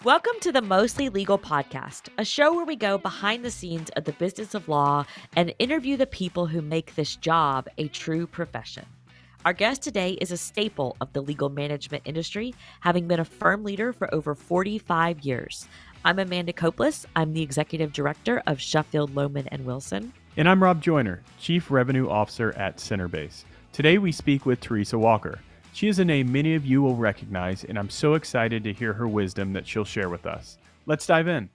Welcome to the Mostly Legal Podcast, a show where we go behind the scenes of the business of law and interview the people who make this job a true profession. Our guest today is a staple of the legal management industry, having been a firm leader for over 45 years. I'm Amanda Copeless. I'm the executive director of Sheffield, Lohman and Wilson. And I'm Rob Joyner, Chief Revenue Officer at Centerbase. Today we speak with Teresa Walker. She is a name many of you will recognize, and I'm so excited to hear her wisdom that she'll share with us. Let's dive in.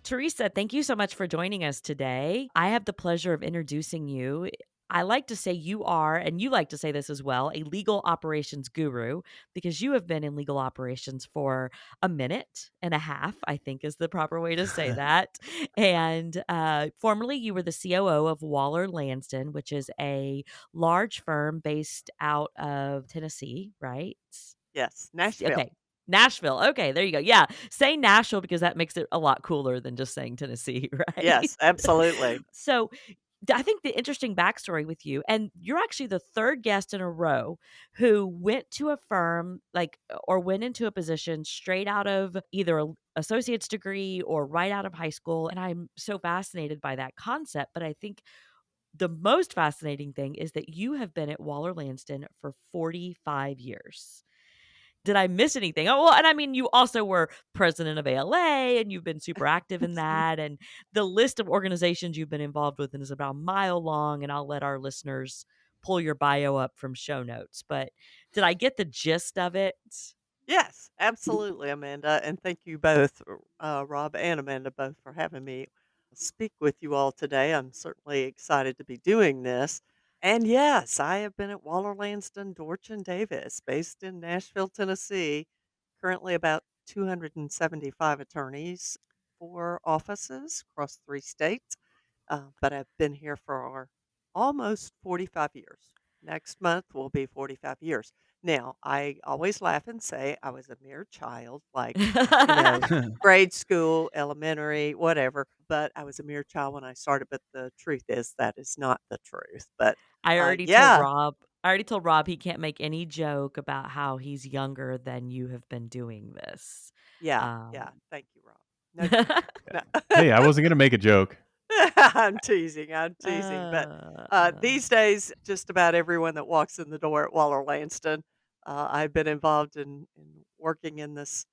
Teresa, thank you so much for joining us today. I have the pleasure of introducing you. I like to say you are, and you like to say this as well, a legal operations guru because you have been in legal operations for a minute and a half, I think is the proper way to say that. And formerly, you were the COO of Waller Lanston, which is a large firm based out of Tennessee, right? Yes, Nashville. Okay. Nashville. Okay, there you go. Yeah. Say Nashville because that makes it a lot cooler than just saying Tennessee, right? Yes, absolutely. So I think the interesting backstory with you, and you're actually the third guest in a row who went to a firm or went into a position straight out of either a associate's degree or right out of high school. And I'm so fascinated by that concept. But I think the most fascinating thing is that you have been at Waller Lanston for 45 years. Did I miss anything? Oh, well, and I mean, you also were president of ALA and you've been super active in that. And the list of organizations you've been involved with is about a mile long. And I'll let our listeners pull your bio up from show notes. But did I get the gist of it? Yes, absolutely, Amanda. And thank you both, Rob and Amanda, both for having me speak with you all today. I'm certainly excited to be doing this. And yes, I have been at Waller Lanston, Dorch and Davis, based in Nashville, Tennessee. Currently about 275 attorneys, 4 offices across 3 states. But I've been here for almost 45 years. Next month will be 45 years. Now, I always laugh and say I was a mere child, like, you know, grade school, elementary, whatever, but I was a mere child when I started, but the truth is that is not the truth. But, I already told yeah, Rob. I already told Rob he can't make any joke about how he's younger than you have been doing this. yeah, Um, yeah. Thank you, Rob. No joking. No. Hey, I wasn't going to make a joke. I'm teasing, but, uh, these days, just about everyone that walks in the door at Waller Lanston, I've been involved in working in this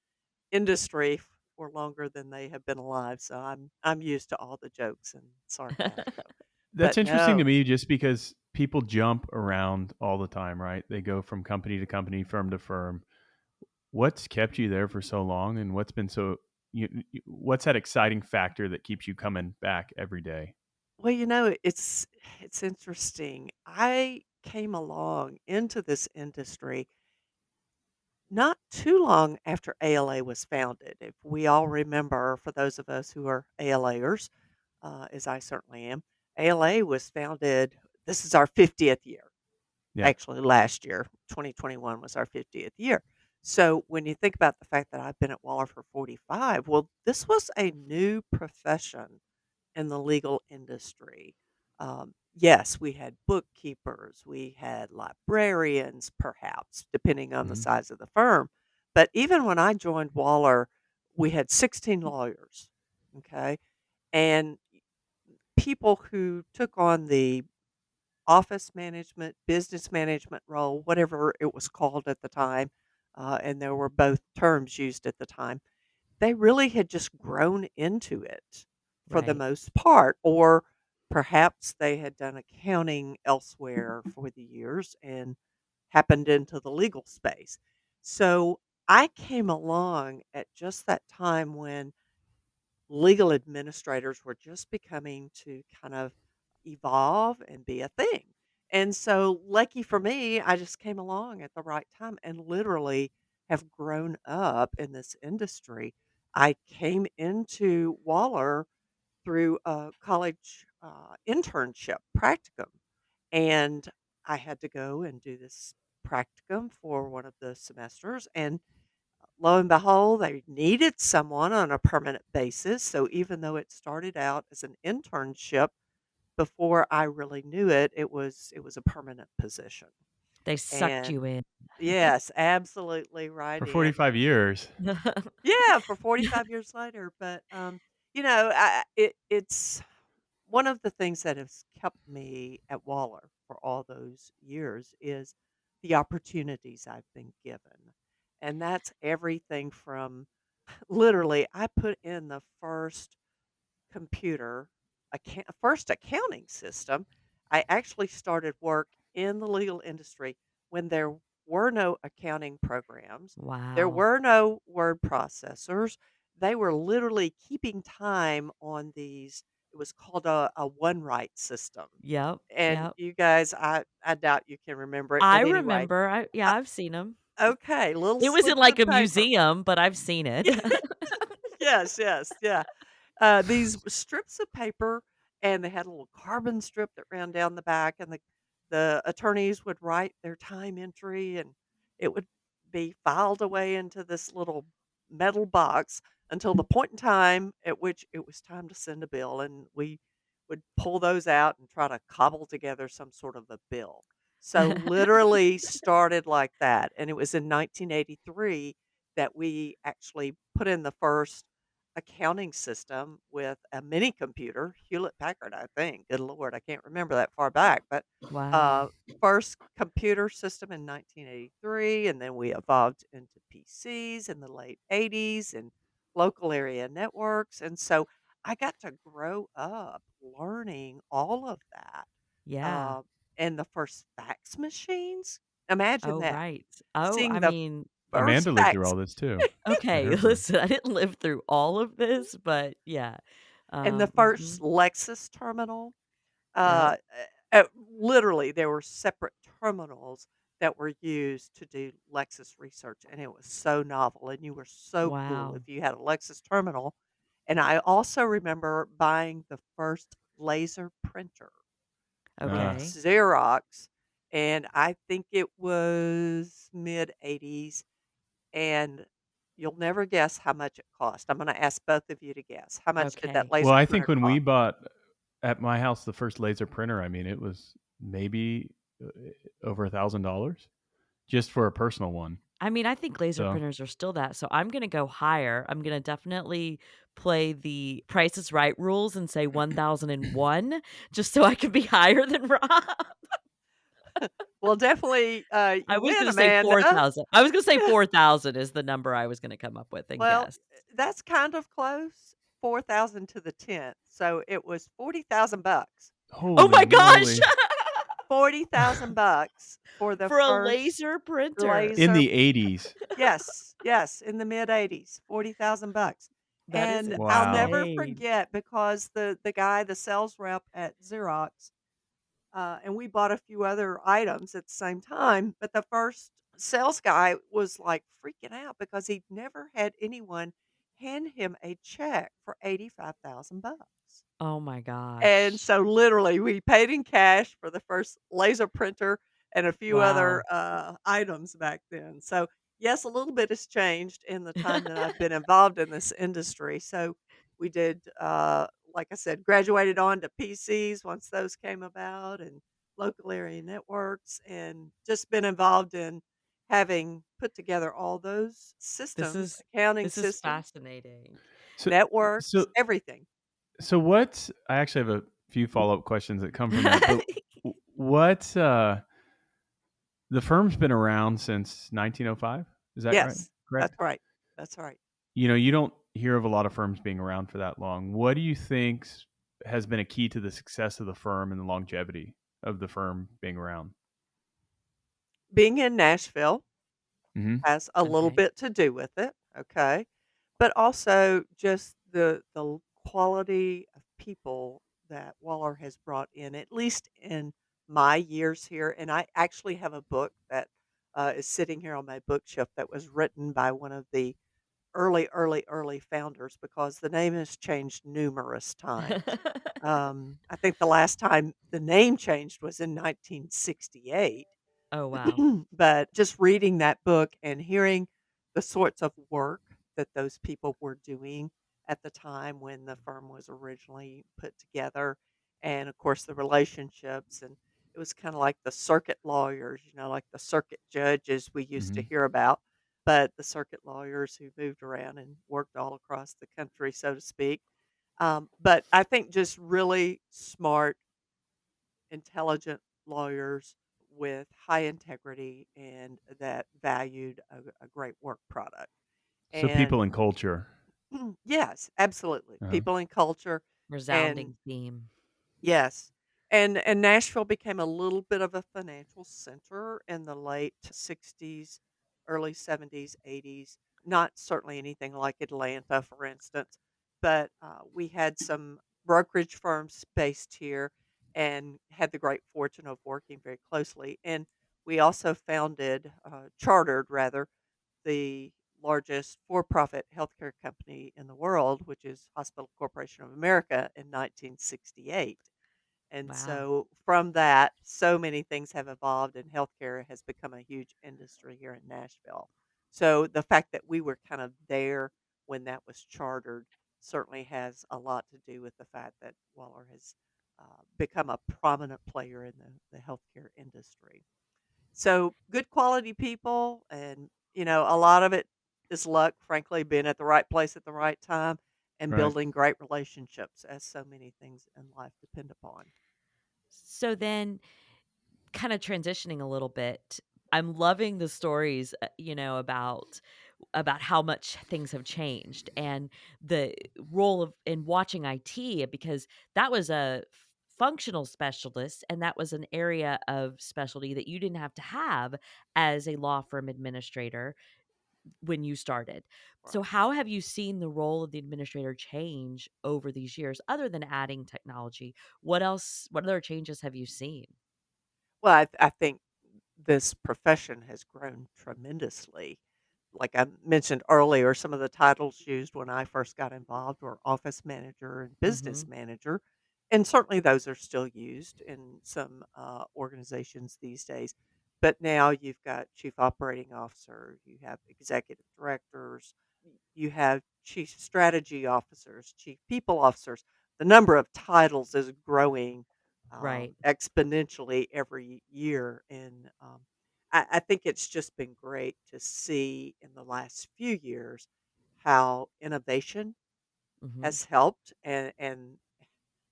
industry for longer than they have been alive, so I'm used to all the jokes and sarcasm. That's But interesting to no. me just because people jump around all the time, right? They go from company to company, firm to firm. What's kept you there for so long, and what's that exciting factor that keeps you coming back every day? Well, it's interesting. I came along into this industry not too long after ALA was founded. If we all remember, for those of us who are ALAers, as I certainly am, ALA was founded, this is our 50th year. Yeah. Actually, last year, 2021 was our 50th year. So when you think about the fact that I've been at Waller for 45, well, this was a new profession in the legal industry. Yes, we had bookkeepers, we had librarians, perhaps, depending on the Mhm. size of the firm. But even when I joined Waller, we had 16 lawyers. Okay. And people who took on the office management, business management role, whatever it was called at the time, and there were both terms used at the time, they really had just grown into it for the right. most part, or perhaps they had done accounting elsewhere for the years and happened into the legal space. So I came along at just that time when legal administrators were just becoming to kind of evolve and be a thing. And so, lucky for me, I just came along at the right time and literally have grown up in this industry. I came into Waller through a college internship practicum, and I had to go and do this practicum for one of the semesters. And lo and behold, they needed someone on a permanent basis. So even though it started out as an internship, before I really knew it, it was a permanent position. They sucked And you in. Yes, absolutely right For in. 45 years. Yeah, for Yeah. 45 years later, but, it's one of the things that has kept me at Waller for all those years is the opportunities I've been given, and that's everything from literally, I put in the computer first accounting system. I actually started work in the legal industry when there were no accounting programs. There Wow. were no word processors. They were literally keeping time on these. It was called a one write system. Yep, And yep. you guys, I doubt you can remember it, I but anyway, remember, uh, I've seen them. okay, little It was in, slips like, of a paper. museum, but I've seen it. Yes, yes, yeah. These strips of paper, and they had a little carbon strip that ran down the back, and the attorneys would write their time entry, and it would be filed away into this little metal box until the point in time at which it was time to send a bill, and we would pull those out and try to cobble together some sort of a bill. So literally started like that, and it was in 1983 that we actually put in the first accounting system with a mini computer, Hewlett Packard, I think. Good lord, I can't remember that far back, but Wow. uh, first computer system in 1983, and then we evolved into PCs in the late 80s and local area networks. And so I got to grow up learning all of that. Yeah. Uh, and the first fax machines. Imagine Oh, that. right. Oh, Seeing I the mean, first Amanda lived through fax. all this too at okay, her firm. listen, I didn't live through all of this, but yeah. And the Mhm. first Lexus terminal, Yep. literally, there were separate terminals that were used to do Lexus research, and it was so novel, and you were so cool Wow. if you had a Lexus terminal. And I also remember buying the first laser printer with Ah. Okay. Xerox, and I think it was mid-80s, and you'll never guess how much it cost. I'm gonna ask both of you to guess. How much did that Okay. Well, laser I think printer when we cost? bought at my house the first laser printer, I mean, it was maybe uh, over $1,000 just for a personal one. I mean, I think laser So, printers are still that, so I'm gonna go higher. I'm gonna definitely play the Price is Right rules and say 1,001 just so I can be higher than Rob. Well, definitely, I you was win, gonna say Amanda. 4,000. I was gonna say 4,000 is the number I was gonna come up with and Well, guess. that's kind of close, 4,000 to the 10th, so it was 40,000 bucks. Oh holy my gosh! moly. 40,000 bucks for the For a first laser printer. In laser. the 80s. Yes, yes, in the mid-80s, 40,000 bucks. That is And I'll Wow. never insane. forget because the guy, the sales rep at Xerox, and we bought a few other items at the same time, but the first sales guy was, like, freaking out because he'd never had anyone hand him a check for 85,000 bucks. Oh my And gosh. so literally we paid in cash for the first laser printer and a few other, Wow. items back then. So, yes, a little bit has changed in the time that I've been involved in this industry. So, we did, like I said, graduated on to PCs once those came about and local area networks, and just been involved in having put together all those This systems, is accounting this is systems, fascinating. So networks, so everything. so what's I actually have a few follow-up questions that come from that, but what the firm's been around since 1905? Is that right? Yes, Correct? that's right. That's right. You know, you don't hear of a lot of firms being around for that long. What do you think has been a key to the success of the firm and the longevity of the firm being around? Being in Nashville Mhm. has a little Okay. bit to do with it, okay? But also just the quality of people that Waller has brought in, at least in my years here, and I actually have a book that, is sitting here on my bookshelf that was written by one of the early founders because the name has changed numerous times. I think the last time the name changed was in 1968. Oh, wow. But just reading that book and hearing the sorts of work that those people were doing at the time when the firm was originally put together, and of course the relationships and It was kinda like the circuit lawyers, like the circuit judges we used to Mhm. hear about, but the circuit lawyers who moved around and worked all across the country, so to speak. But I think just really smart, intelligent lawyers with high integrity and that valued a great work product. So people And and culture. yes, absolutely. Uh-huh. People and culture and Resounding theme. yes. And Nashville became a little bit of a financial center in the late 60s, early 70s, 80s. Not certainly anything like Atlanta, for instance, but we had some brokerage firms based here and had the great fortune of working very closely. And we also founded, chartered rather, the largest for-profit healthcare company in the world, which is Hospital Corporation of America in 1968. And Wow. so from that, so many things have evolved and healthcare has become a huge industry here in Nashville. So the fact that we were kind of there when that was chartered certainly has a lot to do with the fact that Waller has become a prominent player in the healthcare industry. So good quality people and a lot of it is luck, frankly, being at the right place at the right time and Right. building great relationships as so many things in life depend upon. So then kind of transitioning a little bit, I'm loving the stories, about how much things have changed and the role of in watching IT because that was a functional specialist and that was an area of specialty that you didn't have to have as a law firm administrator when you started. So Right. how have you seen the role of the administrator change over these years other than adding technology? What other changes have you seen? Well, I think this profession has grown tremendously. Like I mentioned earlier, some of the titles used when I first got involved were office manager and business Mhm. manager. And certainly those are still used in some organizations these days. But now you've got chief operating officer, you have executive directors, you have chief strategy officers, chief people officers. The number of titles is growing Right. exponentially every year. And I think it's just been great to see in the last few years how innovation Mhm. has helped. And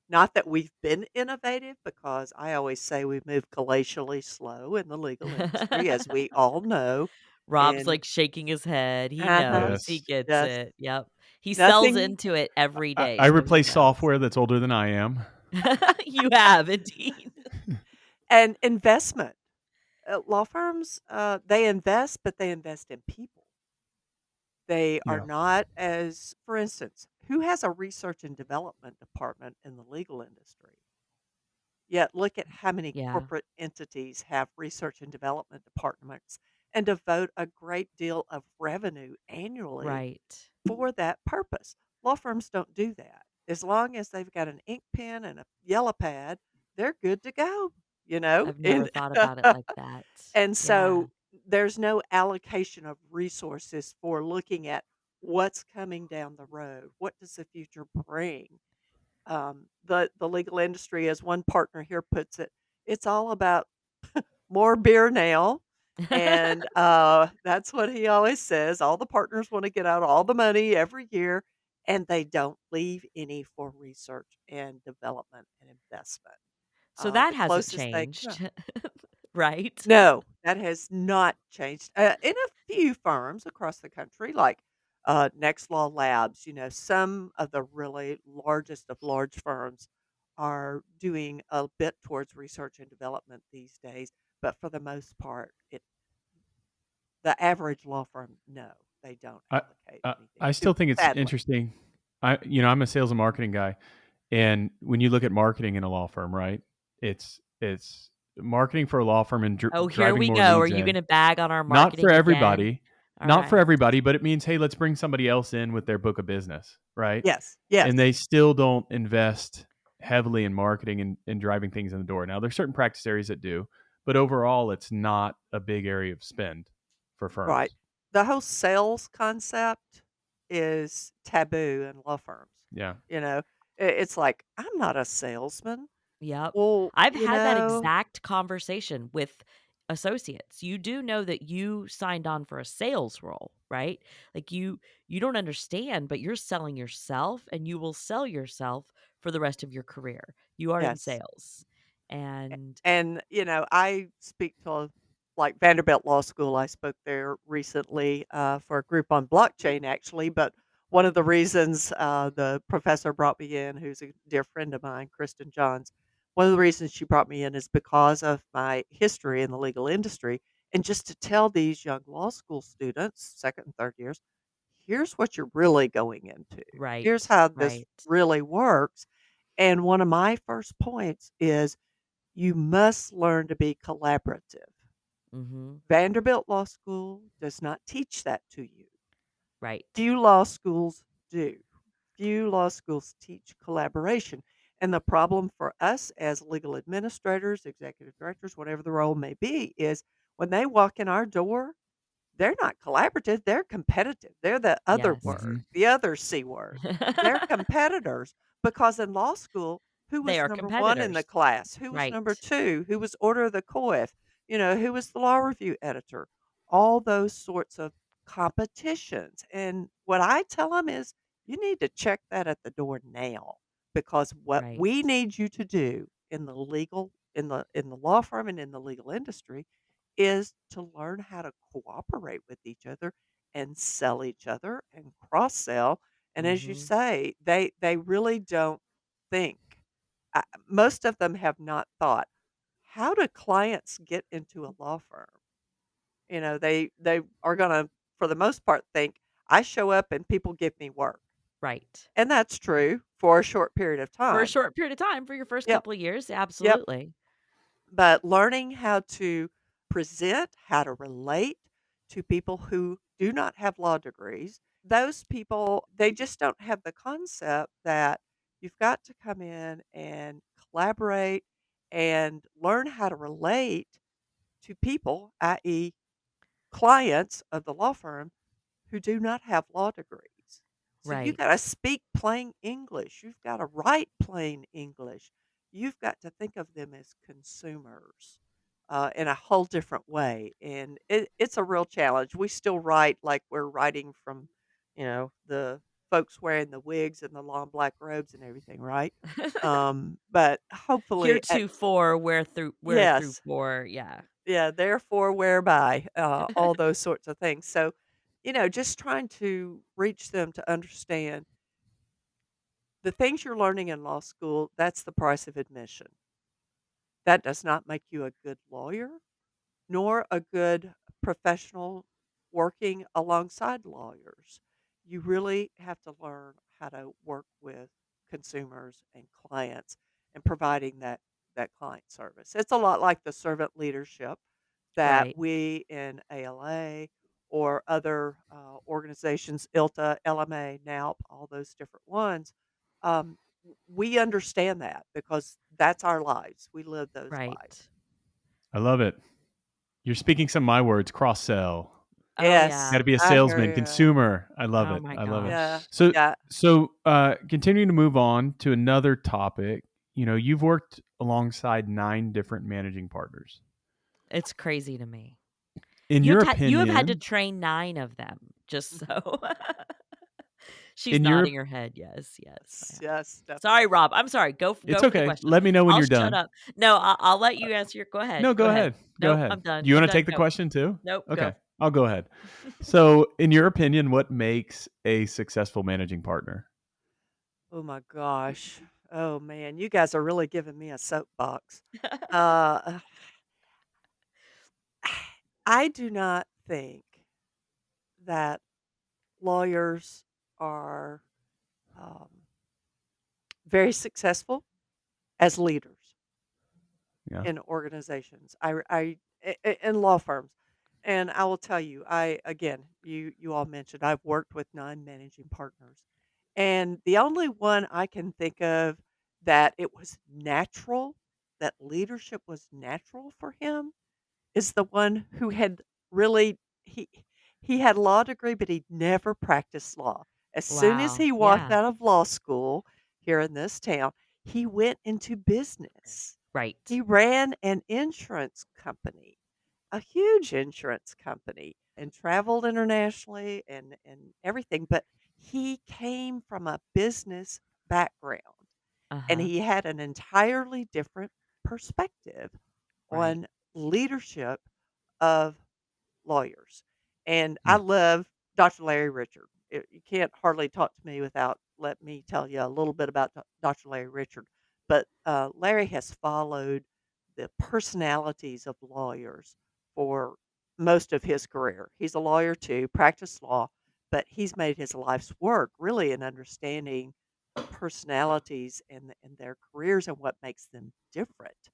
not that we've been innovative, because I always say we move glacially slow in the legal industry, as we all know. Rob's, And like, shaking his head. He uh-huh, knows. He Yes. gets just it. Yep. He sells nothing. into it every day, I so he replace knows. software that's older than I am. You have indeed. And investment. Law firms, they invest, but they invest in people. They are Yeah. not as, for instance, who has a research and development department in the legal industry? Yet look at how many Yeah. corporate entities have research and development departments and devote a great deal of revenue annually Right. for that purpose. Law firms don't do that. As long as they've got an ink pen and a yellow pad, they're good to go, you know? I've never And thought about it like that. and Yeah. so there's no allocation of resources for looking at what's coming down the road. What does the future bring? The legal industry, as one partner here puts it, it's all about more beer now. And that's what he always says. All the partners want to get out all the money every year, and they don't leave any for research and development and investment. So that The hasn't closest they come. changed, right? No, that has not changed. In a few firms across the country, like Next Law Labs, some of the really largest of large firms are doing a bit towards research and development these days. But for the most part, the average law firm, no, they don't I allocate I anything I to still it, think it's sadly. interesting. I'm a sales and marketing guy, and when you look at marketing in a law firm, right? It's marketing for a law firm and Oh, here driving we more go. Are leads you in. gonna bag on our Not for marketing again? everybody, All not for right. everybody, but it means, hey, let's bring somebody else in with their book of business, right? Yes, And yes, they still don't invest heavily in marketing and driving things in the door. Now, there's certain practice areas that do, but overall, it's not a big area of spend for right. firms. The whole sales concept is taboo in law firms. Yeah. It's like, I'm not a salesman. Yep. Well, I've had that exact conversation with associates. You do know that you signed on for a sales role, right? Like you don't understand, but you're selling yourself and you will sell yourself for the rest of your career. You are in yes. sales. And And, I speak to, like, Vanderbilt Law School. I spoke there recently, for a group on blockchain, actually, but one of the reasons, the professor brought me in, who's a dear friend of mine, Kristen Johns, one of the reasons she brought me in is because of my history in the legal industry, and just to tell these young law school students, 2nd and 3rd years, "Here's what you're really going into. Here's right, how this right. really works." And one of my first points is you must learn to be collaborative. Mhm. Vanderbilt Law School does not teach that to you. Right. Few law schools do. Few law schools teach collaboration. And the problem for us as legal administrators, executive directors, whatever the role may be, is when they walk in our door, they're not collaborative, they're competitive. They're the other Yes. word, Mhm. the other C word. They're competitors because in law school, who They was are number 1 in the competitors. class? Who was number Right. 2? Who was order of the coif? Who was the law review editor? All those sorts of competitions. And what I tell them is you need to check that at the door now because what Right. we need you to do in the legal in the law firm and in the legal industry is to learn how to cooperate with each other and sell each other and cross sell. And as you Mhm. say, they really don't think. Most of them have not thought, how do clients get into a law firm? They are going to, for the most part, think I show up and people give me work, Right. and that's true for a short period of For a time. short period of time, for your first Yep, couple of years, yep. absolutely. But learning how to present, how to relate to people who do not have law degrees, those people, they just don't have the concept that you've got to come in and collaborate and learn how to relate to people, i.e., clients of the law firm who do not have law degrees. So you gotta Right. speak plain English. You've gotta write plain English. You've got to think of them as consumers, in a whole different way, and it's a real challenge. We still write like we're writing from, the folks wearing the wigs and the long black robes and everything, right? But hopefully at Heretofore, where through yes. for, yeah. Yeah, therefore, whereby, all those sorts of things. So, just trying to reach them to understand the things you're learning in law school, that's the price of admission. That does not make you a good lawyer nor a good professional working alongside lawyers. You really have to learn how to work with consumers and clients and providing that client service. It's a lot like the servant leadership that Right. we in ALA or other organizations, ILTA, LMA, NALP, all those different ones, we understand that because that's our lives. We live those lives. Right. I love it. You're speaking some of my words, cross sell. Oh, Yes, Got yeah. to be a I hear salesman, you. consumer. I love Oh it. my I love it. Yeah, gosh. So, yeah. continuing to move on to another topic, you've worked alongside 9 different managing partners. It's crazy to me. In You your have had you have had to opinion, train 9 of them, just so She's in your nodding her head, yes, yes, I Yes, have. yes, Sorry, definitely. Rob, I'm sorry, it's go for the okay. question. Let me know when I'll you're shut done. up. No, I'll let you answer your No, go go ahead. ahead. Go Nope, ahead. Do you I'm want to done, take the go. question too? Nope, Okay, go. I'll go ahead. So, in your opinion, what makes a successful managing partner? Oh my gosh. Oh man, you guys are really giving me a soapbox. Uh, I do not think that lawyers are um, very successful as leaders Yeah. in organizations. In law firms, and I will tell you, I again, you all mentioned I've worked with non-managing partners, and the only one I can think of that it was natural, that leadership was natural for him is the one who had really he had a law degree, but he never practiced law. As soon as Wow, he walked yeah. out of law school here in this town, he went into business. Right. He ran an insurance company, a huge insurance company, and traveled internationally and everything, but he came from a business background, and Uh-huh. he had an entirely different perspective Right. on leadership of lawyers. And I Mm. love Doctor Larry Richard. You can't hardly talk to me without let me tell you a little bit about Doctor Larry Richard. But Larry has followed the personalities of lawyers for most of his career. He's a lawyer too, practiced law, but he's made his life's work really in understanding the personalities and their careers and what makes them different.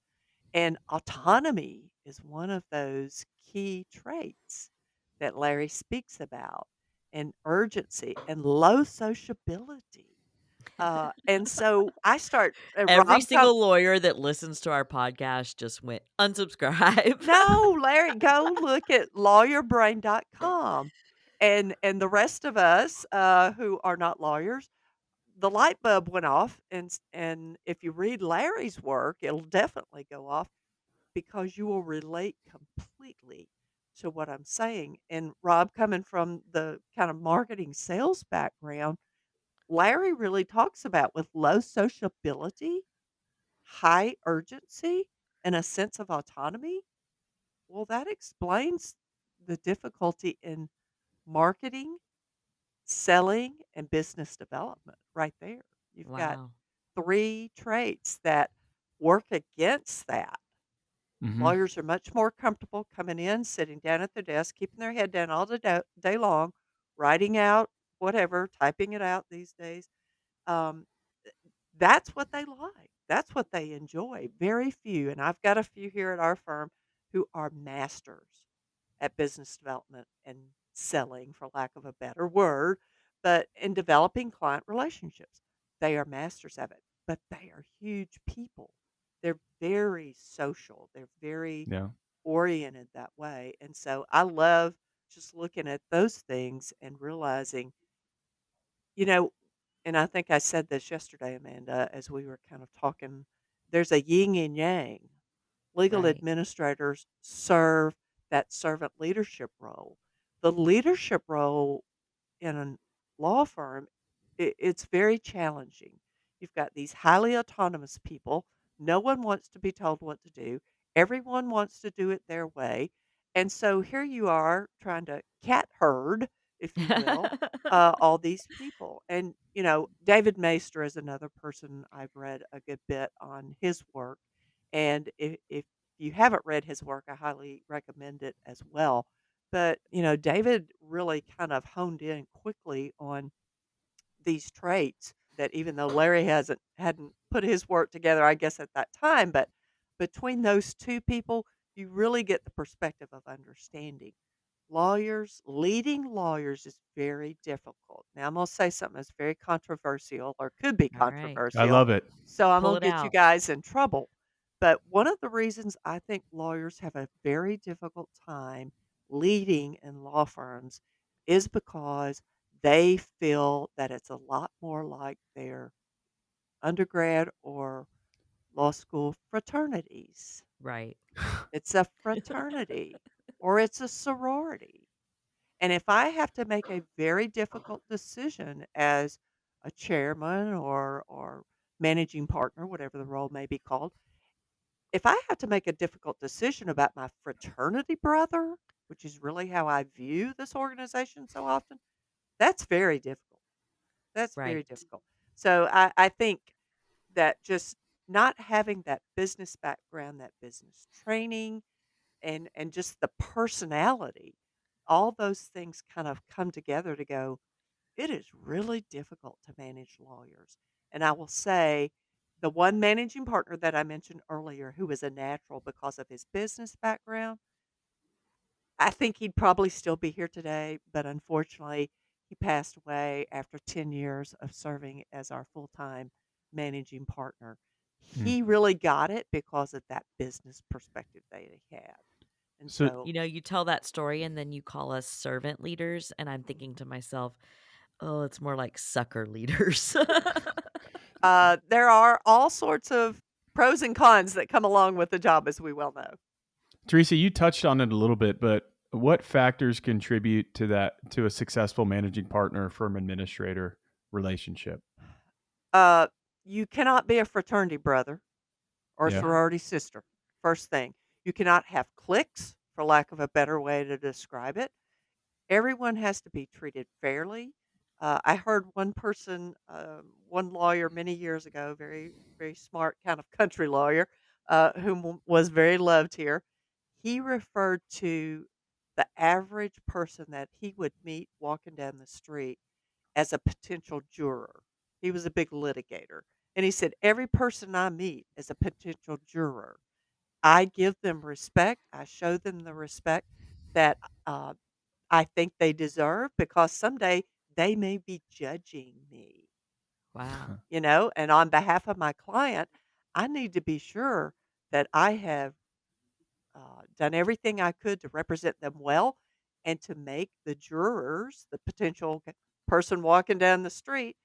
And autonomy is one of those key traits that Larry speaks about, and urgency and low sociability. And so I start, Every Rob come, single lawyer that listens to our podcast just went unsubscribe. no, Larry, go look at lawyerbrain.com. And the rest of us who are not lawyers, the light bulb went off. And if you read Larry's work, it'll definitely go off because you will relate completely to what I'm saying. And Rob, coming from the kind of marketing sales background, Larry really talks about with low sociability, high urgency, and a sense of autonomy. Well, that explains the difficulty in marketing, selling, and business development right there. You've got Wow. three traits that work against that. Mhm. Lawyers are much more comfortable coming in, sitting down at their desk, keeping their head down all the day long, writing out whatever, typing it out these days. Um, that's what they like. That's what they enjoy. Very few, and I've got a few here at our firm who are masters at business development and selling, for lack of a better word, but in developing client relationships. They are masters of it, but they are huge people. They're very social. They're very Yeah. oriented that way. And so I love just looking at those things and realizing, you know, and I think I said this yesterday, Amanda, as we were kind of talking, there's a yin and yang. Legal Right. administrators serve that servant leadership role. The leadership role in a law firm, it's very challenging. You've got these highly autonomous people. No one wants to be told what to do. Everyone wants to do it their way. And so here you are trying to cat herd, if you will, all these people. And, David Maister is another person I've read a good bit on his work. And if you haven't read his work, I highly recommend it as well. But, David really kind of honed in quickly on these traits that even though Larry hadn't put his work together, I guess, at that time, but between those 2 people, you really get the perspective of understanding. Leading lawyers is very difficult. Now, I'm gonna say something that's very controversial or could be All right. I controversial, love it. so I'm Pull gonna it get you out. guys in trouble. But one of the reasons I think lawyers have a very difficult time leading in law firms is because they feel that it's a lot more like their undergrad or law school fraternities. Right. It's a fraternity or it's a sorority. And if I have to make a very difficult decision as a chairman or managing partner, whatever the role may be called, if I have to make a difficult decision about my fraternity brother, which is really how I view this organization so often, that's very difficult. That's very Right. difficult. So I think that just not having that business background, that business training, and just the personality, all those things kind of come together to go, it is really difficult to manage lawyers. And I will say the one managing partner that I mentioned earlier, who was a natural because of his business background, I think he'd probably still be here today, but unfortunately, he passed away after 10 years of serving as our full time managing partner. Mm. He really got it because of that business perspective that he had. And So so, You tell that story and then you call us servant leaders, and I'm thinking to myself, "Oh, it's more like sucker leaders." There are all sorts of pros and cons that come along with the job, as we well know. Teresa, you touched on it a little bit, but what factors contribute to a successful managing partner firm administrator relationship? Uh, you cannot be a fraternity brother or Yeah. sorority sister, first thing. You cannot have cliques, for lack of a better way to describe it. Everyone has to be treated fairly. I heard one person, one lawyer many years ago, very, very smart kind of country lawyer, whom was very loved here. He referred to the average person that he would meet walking down the street as a potential juror. He was a big litigator. And he said, every person I meet is a potential juror. I give them respect. I show them the respect that uh, I think they deserve because someday they may be judging me, Wow. and on behalf of my client, I need to be sure that I have done everything I could to represent them well and to make the jurors, the potential person walking down the street,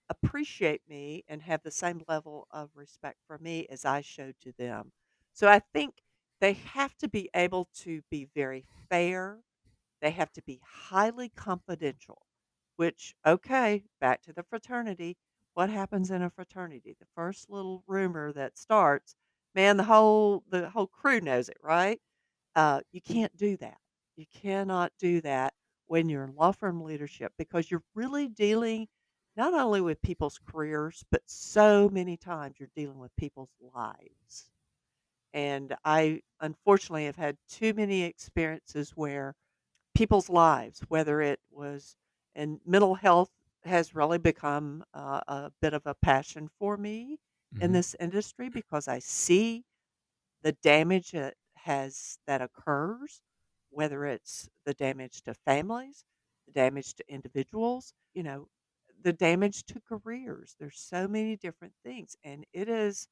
appreciate me and have the same level of respect for me as I showed to them. So I think they have to be able to be very fair. They have to be highly confidential, which, okay, back to the fraternity. What happens in a fraternity? The first little rumor that starts, man, the whole crew knows it, right? You can't do that. You cannot do that when you're in law firm leadership because you're really dealing not only with people's careers, but so many times you're dealing with people's lives. And I unfortunately have had too many experiences where people's lives, whether it was and mental health has really become a bit of a passion for me in Mhm. this industry because I see the damage that occurs, whether it's the damage to families, the damage to individuals, the damage to careers. There's so many different things, and it is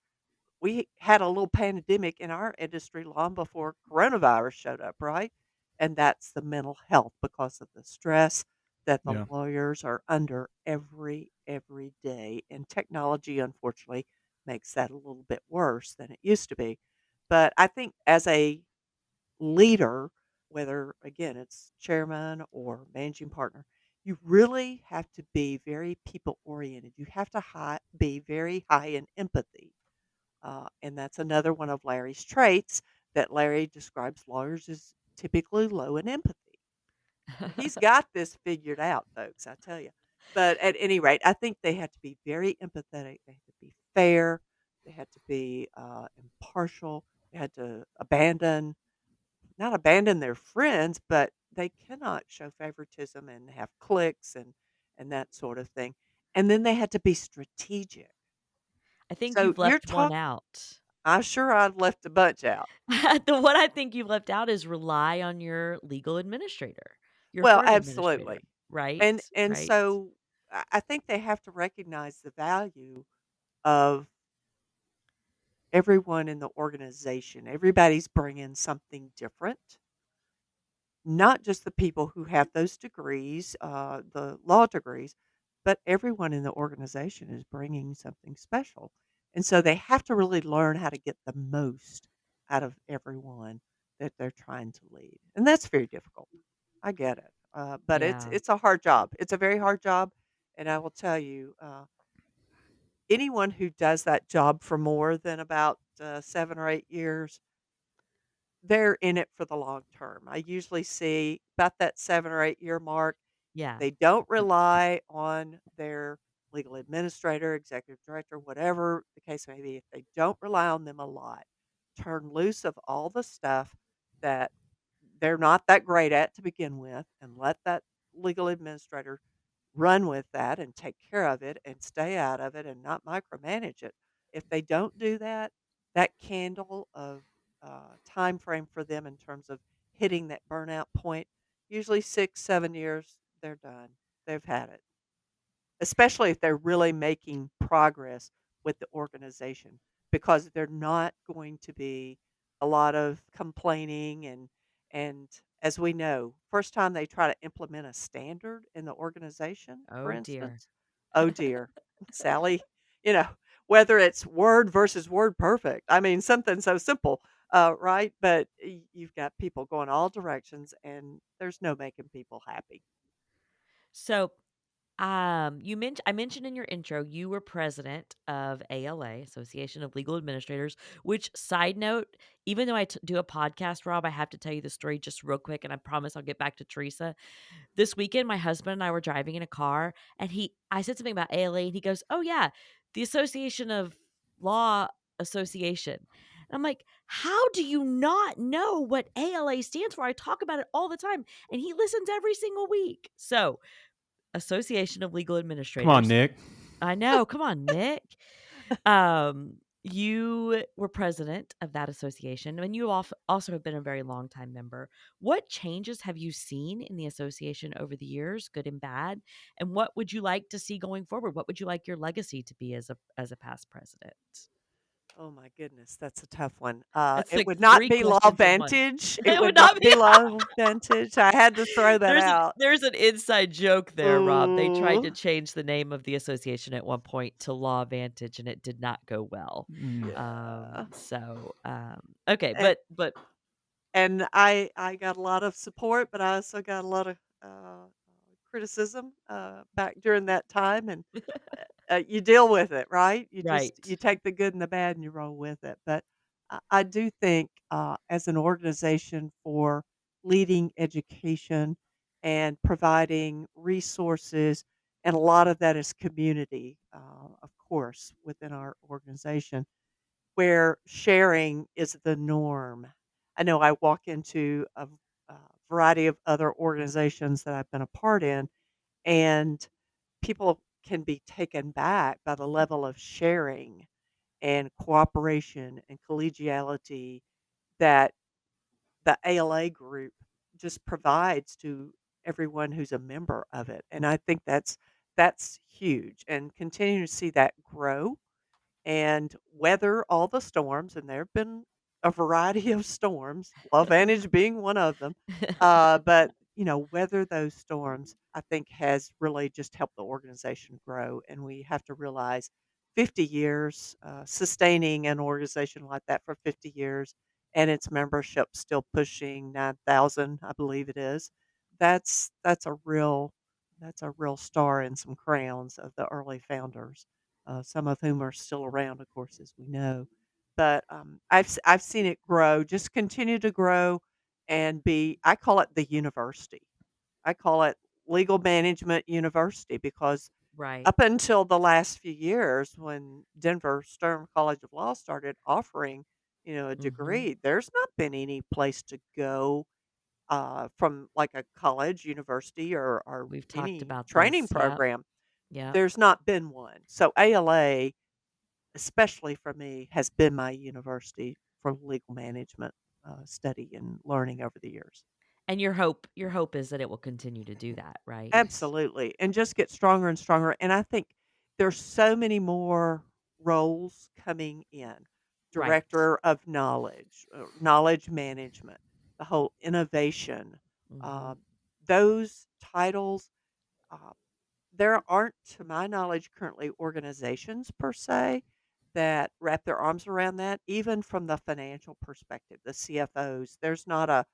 we had a little pandemic in our industry long before coronavirus showed up, right? And that's the mental health because of the stress that the Yeah. lawyers are under every day. And technology, unfortunately, makes that a little bit worse than it used to be. But I think as a leader, whether again it's chairman or managing partner, you really have to be very people oriented. You have to be very high in empathy, and that's another one of Larry's traits that Larry describes lawyers as typically low in empathy. He's got this figured out, folks, I tell you. But at any rate, I think they have to be very empathetic. They have to be fair. They had to be impartial. They had to not abandon their friends, but they cannot show favoritism and have cliques and that sort of thing. And then they had to be strategic. I think So you've you're left one talking. out. I'm sure I've left a bunch out. The one I think you've left out is rely on your legal administrator, your Well, firm administrator, absolutely. right? And Right? so I think they have to recognize the value of everyone in the organization. Everybody's bringing something different, not just the people who have those degrees, the law degrees, but everyone in the organization is bringing something special. And so they have to really learn how to get the most out of everyone that they're trying to lead. And that's very difficult. I get it. But it's Yeah. it's a hard job. It's a very hard job, and I will tell you, anyone who does that job for more than about 7 or 8 years, they're in it for the long term. I usually see about that 7 or 8 year mark. If Yeah. they don't rely on their legal administrator, executive director, whatever the case may be, if they don't rely on them a lot, turn loose of all the stuff that they're not that great at to begin with, and let that legal administrator run with that and take care of it and stay out of it and not micromanage it. If they don't do that, that candle of time frame for them in terms of hitting that burnout point, usually 6, 7 years, they're done. They've had it, especially if they're really making progress with the organization, because they're not going to be a lot of complaining and as we know, first time they try to implement a standard in the organization, for Oh, dear. instance, oh dear. Sally, you know, whether it's word versus word perfect. I mean, something so simple, right? But you've got people going all directions, and there's no making people happy. So, I mentioned in your intro you were president of ALA, Association of Legal Administrators. Which, side note, even though do a podcast, Rob, I have to tell you the story just real quick, and I promise I'll get back to Teresa. This weekend, my husband and I were driving in a car, and I said something about ALA, and he goes, "Oh yeah, the Association of Law Association." And I'm like, "How do you not know what ALA stands for? I talk about it all the time." And he listens every single week. So, Association of Legal Come on, Administrators. Nick. I know. Come on, Nick. You were president of that association, and you also have been a very long time member. What changes have you seen in the association over the years, good and bad? And what would you like to see going forward? What would you like your legacy to be as a past president? Oh my goodness, that's a tough one. That's It like would not three be Law questions in one. Vantage. It It would would not not be. be Law Vantage. I had to throw that out. There's an inside joke there, Rob. They tried Ooh, to change the name of the association at one point to Law Vantage, and it did not go well. Mm. yeah. Okay, And I got a lot of support, but I also got a lot of criticism back during that time, and you deal with it, right? You right. take the good and the bad, and you roll with it. But I do think, as an organization for leading education and providing resources, and a lot of that is community, of course, within our organization where sharing is the norm. I know I walk into a variety of other organizations that I've been a part in, and people can be taken back by the level of sharing and cooperation and collegiality that the ALA group just provides to everyone who's a member of it. And I think that's huge, and continue to see that grow and weather all the storms, and there have been a variety of storms, Love Vantage being one of them. But weather those storms, I think, has really just helped the organization grow. And we have to realize 50 years, sustaining an organization like that for 50 years, and its membership still pushing 9,000, I believe it is. That's a real star and some crowns of the early founders, some of whom are still around, of course, as we know. But I've seen it grow, just continue to grow, and be. I call it the university. I call it Legal Management University because Right. up until the last few years, when Denver Stern College of Law started offering, a Mhm. degree, there's not been any place to go from like a college, university, or We've talked any about training this. Yep. program. Yep. There's not been one. So ALA, especially for me, has been my university for legal management study and learning over the years. And your hope is that it will continue to do that, right? Absolutely, and just get stronger and stronger. And I think there's so many more roles coming in: Right. director of knowledge, knowledge management, the whole innovation. Uh, Mhm. those titles. Uh, There aren't, to my knowledge, currently organizations per se that wrap their arms around that, even from the financial perspective, the CFOs. There's not a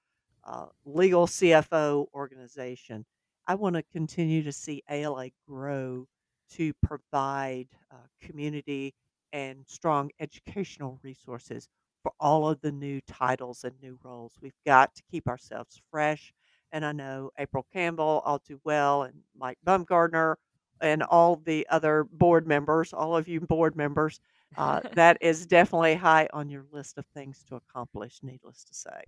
legal CFO organization. I want to continue to see ALA grow to provide community and strong educational resources for all of the new titles and new roles. We've got to keep ourselves fresh. And I know April Campbell, all too well, and Mike Bumgardner, and all the other board members, all of you board members, that is definitely high on your list of things to accomplish, needless to say.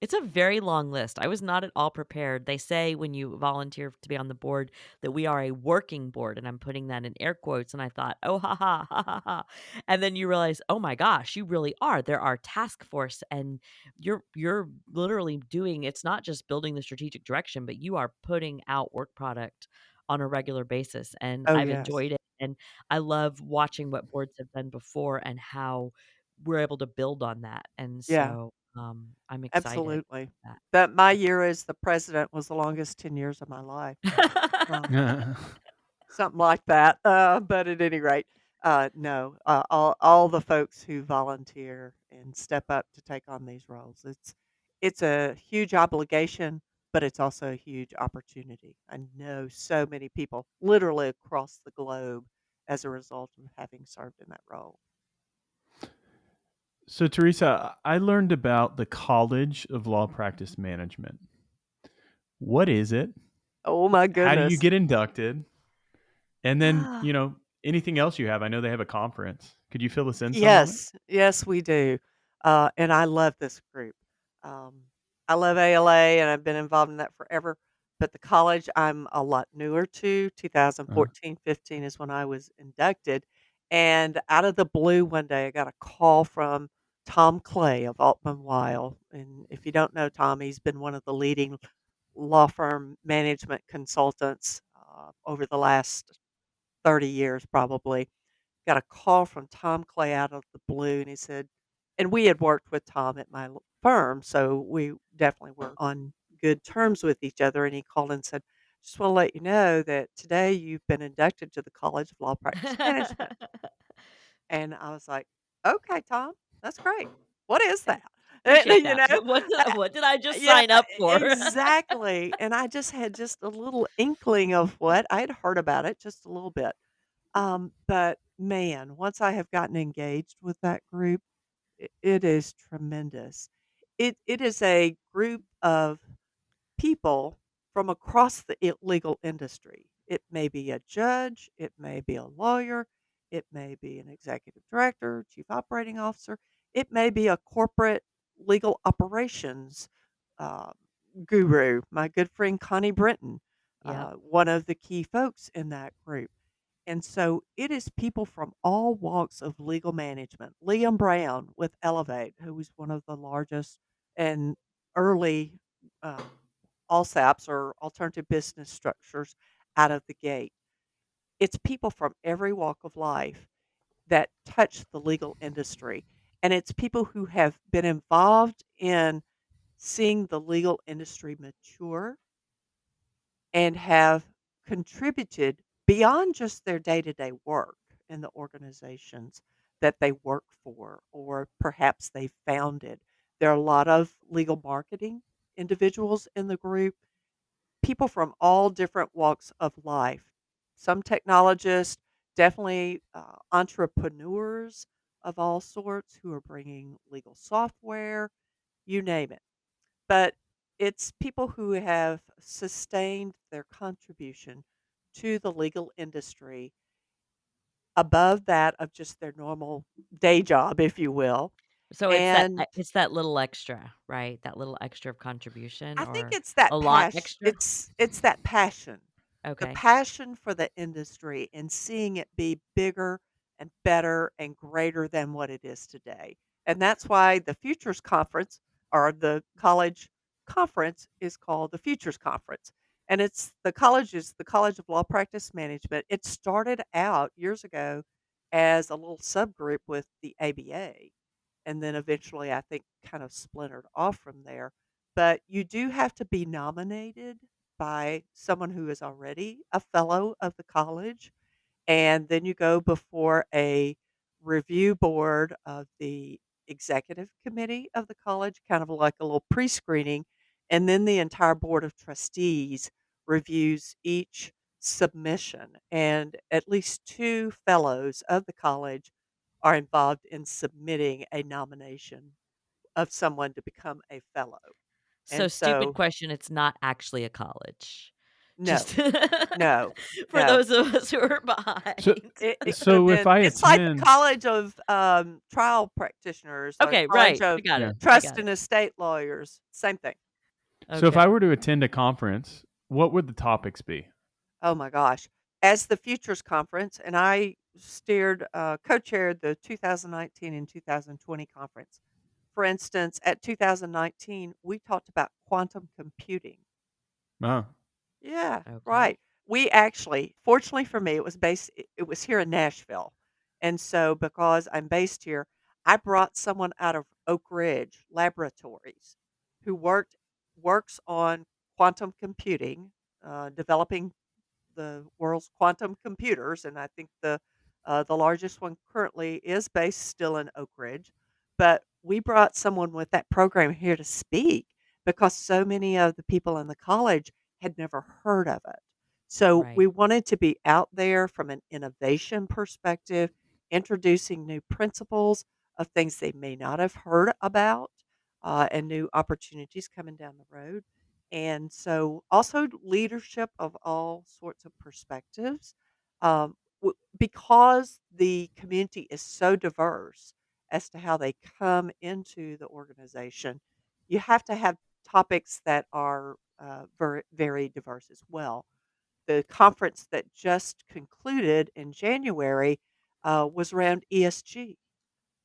It's a very long list. I was not at all prepared. They say when you volunteer to be on the board that we are a working board, and I'm putting that in air quotes. And I thought, oh, ha, ha, ha, ha, ha. And then you realize, oh my gosh, you really are. There are task force, and you're literally doing. It's not just building the strategic direction, but you are putting out work product on a regular basis. And Oh, I've yes. enjoyed it, and I love watching what boards have done before and how we're able to build on that. And Yeah, so I'm excited absolutely. about That my that. year as the president was the longest 10 years of my life. Um, something like that. But at any rate, no, all the folks who volunteer and step up to take on these roles, it's a huge obligation, but it's also a huge opportunity. I know so many people literally across the globe as a result of having served in that role. So, Teresa, I learned about the College of Law Practice Management. What is it? Oh my How do you goodness. get inducted? And then, anything else you have? I know they have a conference. Could you fill us in some on it? Yes, yes, we do, and I love this group. Um, I love ALA, and I've been involved in that forever, but the college I'm a lot newer to. Uh, 2014, 15 is when I was inducted, and out of the blue one day, I got a call from Tom Clay of Altman Weil, and if you don't know Tom, he's been one of the leading law firm management consultants, over the last 30 years probably. Got a call from Tom Clay out of the blue, and he said, and we had worked with Tom at my firm, so we definitely were on good terms with each other. And he called and said, "Just want to let you know that today you've been inducted to the College of Law Practice Management." And I was like, "Okay, Tom, that's great. What is that?" Appreciate You that. know, What did I just yeah, sign up for? exactly. And I just had just a little inkling of what I had heard about it, just a little bit. But man, once I have gotten engaged with that group, it is tremendous. It is a group of people from across the legal industry. It may be a judge, it may be a lawyer, it may be an executive director, chief operating officer, it may be a corporate legal operations uh, guru. My good friend Connie Britton, Yep. one of the key folks in that group. And so it is people from all walks of legal management. Liam Brown with Elevate, who was one of the largest and early ALSAPs or alternative business structures out of the gate. It's people from every walk of life that touch the legal industry. And it's people who have been involved in seeing the legal industry mature and have contributed beyond just their day-to-day work in the organizations that they work for or perhaps they founded. There are a lot of legal marketing individuals in the group, people from all different walks of life. Some technologists, definitely entrepreneurs of all sorts who are bringing legal software, you name it. But it's people who have sustained their contribution to the legal industry above that of just their normal day job, if you will. So And it's that little extra, right? That little extra of contribution I think or it's a that lot passion. extra? It's that passion. The Okay. passion for the industry and seeing it be bigger and better and greater than what it is today. And that's why the Futures Conference or the college conference is called the Futures Conference. And it's the College of Law Practice Management. It started out years ago as a little subgroup with the ABA. And then eventually, I think, kind of splintered off from there. But you do have to be nominated by someone who is already a fellow of the college, and then you go before a review board of the executive committee of the college, kind of like a little pre-screening, and then the entire board of trustees reviews each submission, and at least 2 fellows of the college are involved in submitting a nomination of someone to become a fellow. So And stupid so question, it's not actually a college. no, Just no, for no. those of us who are so, behind. It could have so if been I it's like the attend, college of, trial practitioners or the Okay, college right. I of got yeah. it. I trust got it. and estate lawyers, same thing. So if I Okay. were to attend a conference, what would the topics be? Oh my gosh. As the Futures Conference, and I co-chaired the 2019 and 2020 conference. For instance, at 2019, we talked about quantum computing. Oh, Yeah, Okay. right. We actually fortunately for me, it was here in Nashville, and so because I'm based here, I brought someone out of Oak Ridge Laboratories who works on quantum computing, developing the world's quantum computers, and I think the largest one currently is based still in Oak Ridge. But we brought someone with that program here to speak because so many of the people in the college had never heard of it. So Right. we wanted to be out there from an innovation perspective, introducing new principles of things they may not have heard about, and new opportunities coming down the road. And so, also leadership of all sorts of perspectives. Because the community is so diverse as to how they come into the organization, you have to have topics that are very, very diverse as well. The conference that just concluded in January was around ESG.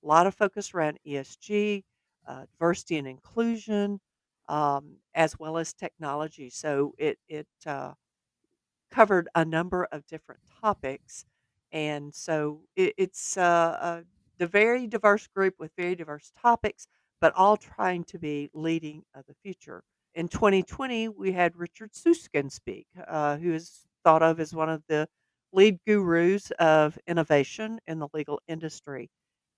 A lot of focus around ESG, diversity and inclusion, as well as technology. So it covered a number of different topics, and so it's the very diverse group with very diverse topics, but all trying to be leading of the future. In 2020, we had Richard Susskind speak, who is thought of as one of the lead gurus of innovation in the legal industry.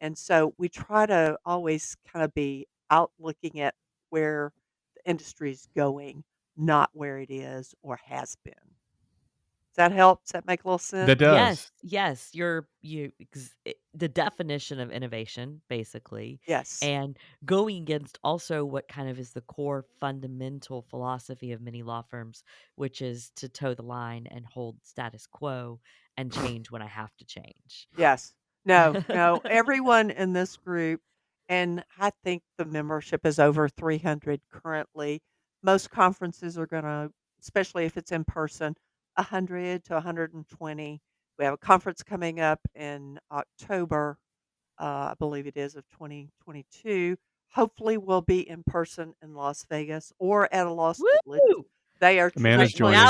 And so we try to always kind of be out looking at where the industry is going, not where it is or has been. Does that help? Does that make a little sense? That Yes, does. yes, the definition of innovation, basically, Yes. and going against also what kind of is the core fundamental philosophy of many law firms, which is to toe the line and hold status quo and change when I have to change. Yes. No, no, everyone in this group, and I think the membership is over 300 currently. Most conferences are gonna, especially if it's in person, 100 to 120. We have a conference coming up in October, I believe it is, of 2022. Hopefully, we'll be in person in Las Vegas or at a Los Feliz. Woo! They are Amanda's traditionally joining.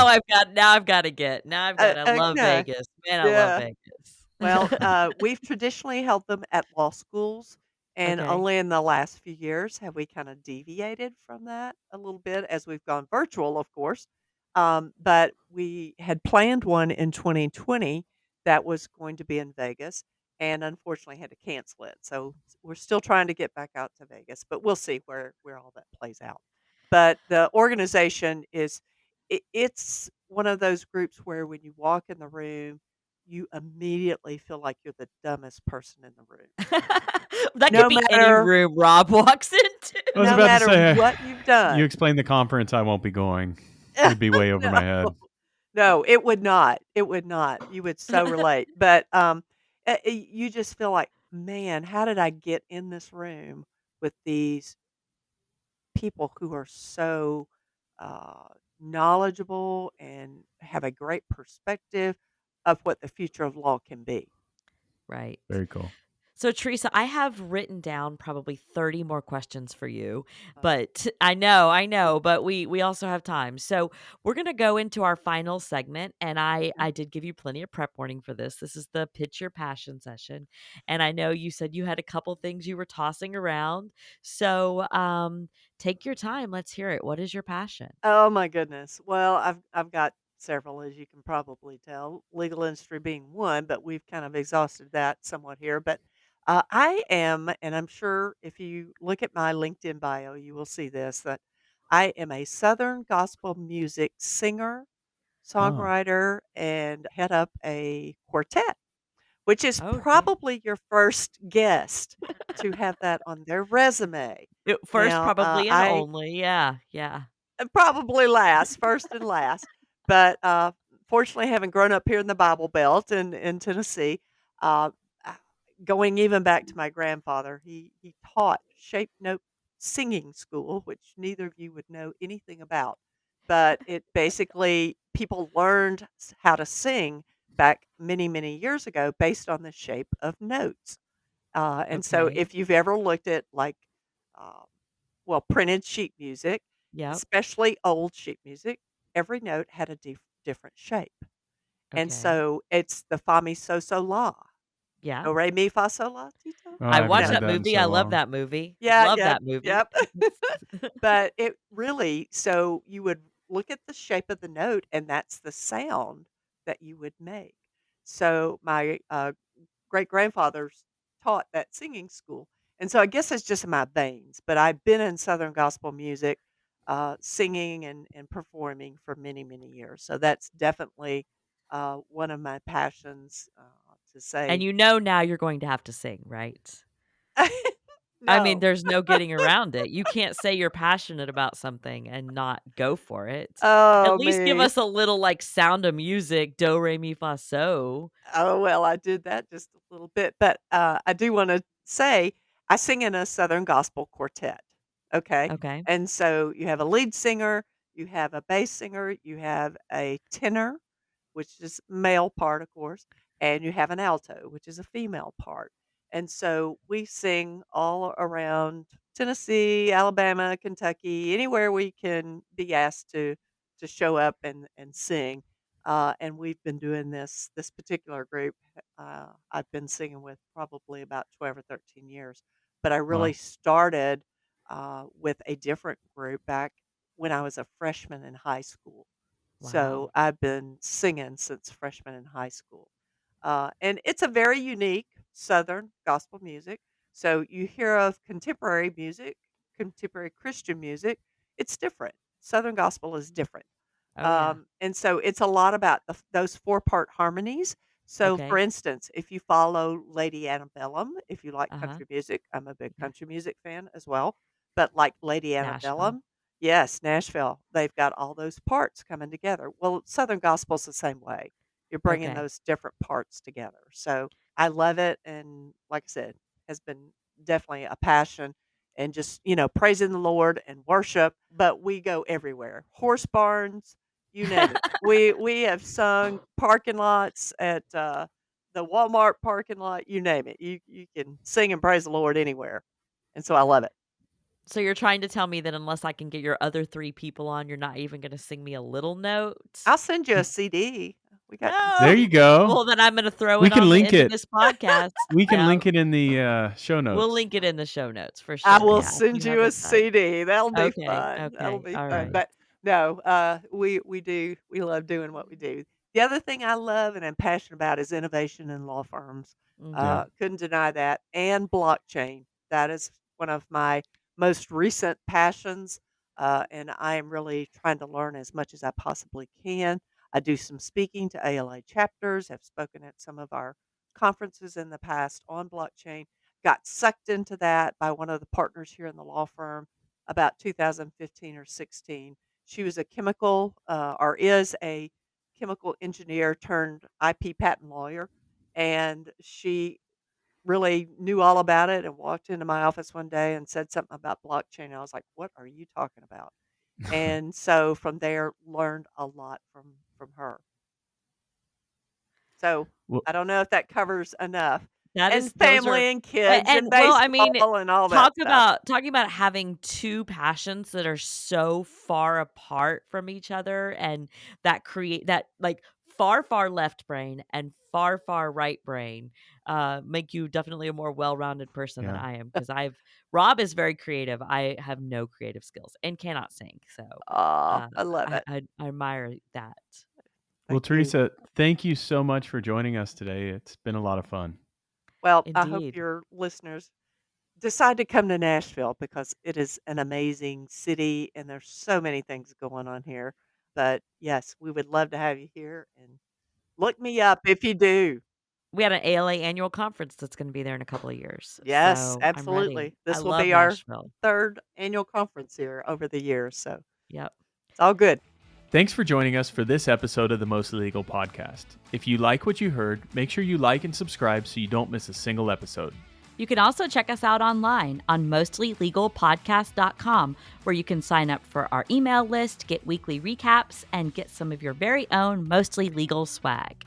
I love yeah, Vegas. Man, I love yeah. Vegas. Well, we've traditionally held them at law schools, and Okay. only in the last few years have we kind of deviated from that a little bit as we've gone virtual, of course. But we had planned one in 2020 that was going to be in Vegas, and unfortunately had to cancel it. So we're still trying to get back out to Vegas, but we'll see where all that plays out. But the organization is it's one of those groups where when you walk in the room you immediately feel like you're the dumbest person in the room. That could No be any matter room Rob walks into. I was no about to matter say, what you've you done. explain the conference, I won't be going. It'd be way over No. my head. No, it would not. It would not. You would so relate. But, you just feel like, "Man, how did I get in this room with these people who are so, uh, knowledgeable and have a great perspective of what the future of law can be?" Right. Very cool. So, Teresa, I have written down probably 30 more questions for you, Uh, but I know, but we also have time. So, we're going to go into our final segment, and mhm. I did give you plenty of prep warning for this. This is the pitch your passion session, and I know you said you had a couple things you were tossing around. So, take your time. Let's hear it. What is your passion? Oh my goodness. Well, I've got several, as you can probably tell, legal industry being one, but we've kind of exhausted that somewhat here. But I am, and I'm sure if you look at my LinkedIn bio, you will see this that I am a Southern gospel music singer, Oh, songwriter, and head up a quartet, which is Okay. probably your first guest to have that on their resume. First, Now, probably, and only. Yeah. Yeah. probably last, first and last. But, fortunately, having grown up here in the Bible Belt in Tennessee, uh, ah, going even back to my grandfather, he taught shape note singing school, which neither of you would know anything about. But it basically people learned how to sing back many, many years ago based on the shape of notes. And so Okay. if you've ever looked at like, um, well, printed sheet music, Yep. especially old sheet music, every note had a different shape. And Okay. so it's the fa mi so so la. Yeah. Do re mi fa sol la ti do. oh, I I haven't watched No. heard that that in movie. I so love long. that movie. Yeah, Love yep, that movie. yep. But it really so you would look at the shape of the note and that's the sound that you would make. So my great grandfathers taught that singing school, and so I guess it's just in my veins. But I've been in Southern gospel music, singing and performing for many many years. So that's definitely one of my passions. To And say, you know now you're going to have to sing, right? I mean, no. there's no getting around it. You can't say you're passionate about something and not go for it. At Oh least give me. us a little, like, Sound of Music, do, re, mi, fa, so. Oh, well, I did that just a little bit, but, I do wanna say I sing in a Southern gospel quartet, okay? Okay. And so you have a lead singer, you have a bass singer, you have a tenor, which is male part, of course, and you have an alto, which is a female part. And so we sing all around Tennessee, Alabama, Kentucky, anywhere we can be asked to show up and sing. And we've been doing this particular group. I've been singing with probably about 12 or 13 years, but I really Wow. started with a different group back when I was a freshman in high school. So Wow. I've been singing since freshman in high school. And it's a very unique Southern gospel music. So you hear of contemporary music, contemporary Christian music. It's different. Southern gospel is different. Oh, yeah. And so it's a lot about those four-part harmonies. So, for Okay. instance, if you follow Lady Antebellum, if you like Uh-huh. country music, I'm a big Yeah. country music fan as well. But like Lady Nashville. Antebellum, yes, Nashville, they've got all those parts coming together. Well, Southern gospel's the same way. You're bringing Okay. those different parts together. So I love it, and like I said, has been definitely a passion and just praising the Lord and worship. But we go everywhere, horse barns, you name it. We have sung parking lots at, the Walmart parking lot, you name it. You can sing and praise the Lord anywhere, and so I love it. So you're trying to tell me that unless I can get your other 3 people on, you're not even gonna sing me a little note? I'll send you a CD. We got some There No. you CDs. go. Well, then I'm gonna throw We it can on the link end of it. this podcast. We can Yeah, link it in the show we'll notes. link it in the show notes for I sure, will yeah, if send you you a haven't done. CD. That'll be Okay, fun. That'll okay, be fun. alright. But no, we love doing what we do. The other thing I love and I'm passionate about is innovation in law firms. Yeah. Mhm. Couldn't deny that. And blockchain. That is one of my most recent passions. And I am really trying to learn as much as I possibly can. I do some speaking to ALA chapters, have spoken at some of our conferences in the past on blockchain, got sucked into that by one of the partners here in the law firm about 2015 or 16. She was a chemical, or is a chemical engineer turned IP patent lawyer, and she really knew all about it and walked into my office one day and said something about blockchain. I was like, "What are you talking about?" And so from there, learned a lot from her. So Well, I don't know if that covers enough. That is And those are family and kids and and well, I mean, baseball and all that stuff. talking about having 2 passions that are so far apart from each other and that create that, like, far, far left brain and far, far right brain, make you definitely a more well-rounded person than yeah. I am because I've Rob is very creative. I have no creative skills and cannot sing, so, Aw, I love I it. I admire that. Well, Thank you. Teresa, thank you so much for joining us today. It's been a lot of fun. Well, I hope Indeed. your listeners decide to come to Nashville because it is an amazing city and there's so many things going on here. But yes, we would love to have you here and look me up if you do. We had an ALA annual conference that's gonna be there in a couple of years, Yes, so I'm ready. absolutely. I This will love be our Nashville. third annual conference here over the years. So Yep. it's all good. Thanks for joining us for this episode of the Mostly Legal podcast. If you like what you heard, make sure you like and subscribe so you don't miss a single episode. You can also check us out online on mostlylegalpodcast.com, where you can sign up for our email list, get weekly recaps, and get some of your very own Mostly Legal swag.